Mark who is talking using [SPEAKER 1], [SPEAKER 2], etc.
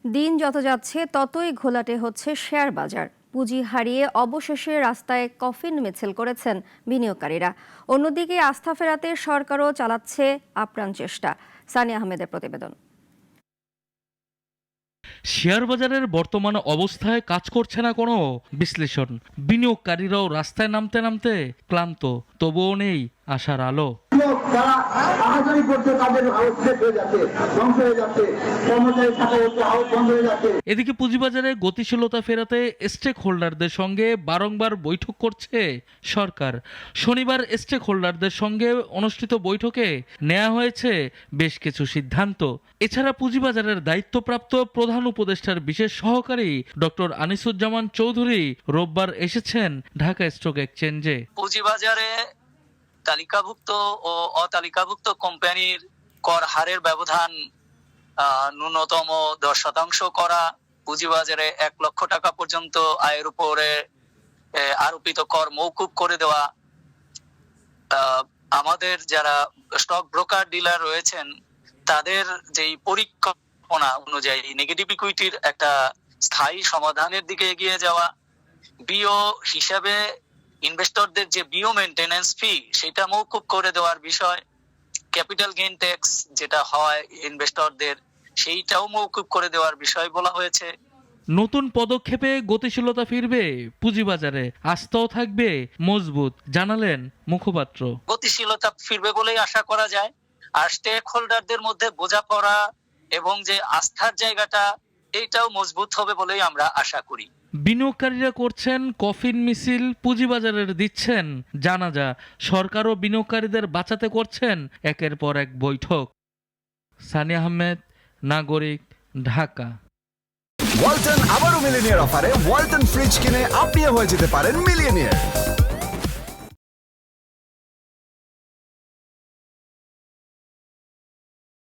[SPEAKER 1] দিন যত যাচ্ছে ততই ঘোলাটে হচ্ছে শেয়ার বাজার। পুঁজি হারিয়ে অবশেষে রাস্তায় কফিন মিছিল করেছেন বিনিয়োগকারীরা। অন্যদিকে আস্থা ফেরাতে সরকারও চালাচ্ছে আপ্রাণ চেষ্টা। সানিয়া আহমেদের প্রতিবেদন।
[SPEAKER 2] শেয়ার বাজারের বর্তমান অবস্থায় কাজ করছে না কোনো বিশ্লেষণ। বিনিয়োগকারীরাও রাস্তায় নামতে নামতে ক্লান্ত, তবুও নেই আশার আলো। এদিকে পুঁজিবাজারে গতিশীলতা ফেরাতে স্টেক হোল্ডারদের সঙ্গে বারংবার বৈঠক করছে সরকার। শনিবার স্টেক হোল্ডারদের সঙ্গে অনুষ্ঠিত বৈঠকে নেওয়া হয়েছে বেশ কিছু সিদ্ধান্ত। এছাড়া পুঁজিবাজারের দায়িত্বপ্রাপ্ত প্রধান উপদেষ্টার বিশেষ সহকারী ডক্টর আনিসুজ্জামান চৌধুরী রোববার এসেছেন ঢাকা স্টক এক্সচেঞ্জে।
[SPEAKER 3] পুঁজিবাজারে তালিকাভুক্ত ও অতালিকাভুক্ত কোম্পানির কর হারের ব্যবধান ন্যূনতম 10% করা, পুঁজিবাজারে 1 লক্ষ টাকা পর্যন্ত আয়ের উপরে আরোপিত কর মওকুফ করে দেওয়া, আমাদের যারা স্টক ব্রোকার ডিলার রয়েছেন তাদের যেই পরিকল্পনা অনুযায়ী নেগেটিভ ইকুইটির একটা স্থায়ী সমাধানের দিকে এগিয়ে যাওয়া, বিও হিসাবে ইনভেস্টরদের যে বিও মেইনটেনেন্স ফি সেটা মওকুফ করে দেওয়ার বিষয়, ক্যাপিটাল গেইন ট্যাক্স যেটা হয় ইনভেস্টরদের সেইটাও মওকুফ করে দেওয়ার বিষয় বলা হয়েছে।
[SPEAKER 2] নতুন পদক্ষেপে গতিশীলতা ফিরবে পুঁজিবাজারে, আস্থাও থাকবে মজবুত, জানালেন মুখপাত্র।
[SPEAKER 3] গতিশীলতা ফিরবে বলেই আশা করা যায়, আর স্টেক হোল্ডারদের মধ্যে বোঝাপড়া এবং যে আস্থার জায়গাটা এইটাও মজবুত হবে বলেই আমরা আশা করি।
[SPEAKER 2] বিনিয়োগকারীরা করছেন কফিন মিছিল, পুঁজিবাজারের দিচ্ছেন জানাজা। সরকারও বিনিয়োগকারীদের বাঁচাতে করছেন একের পর এক বৈঠক। সানিয়া আহমেদ, নাগরিক, ঢাকা।
[SPEAKER 4] ওয়ালটন আবারও মিলিনিয়ার অফারে ওয়ালটন ফ্রিজ কিনে আপনিও হয়ে যেতে পারেন মিলিয়নিয়ার।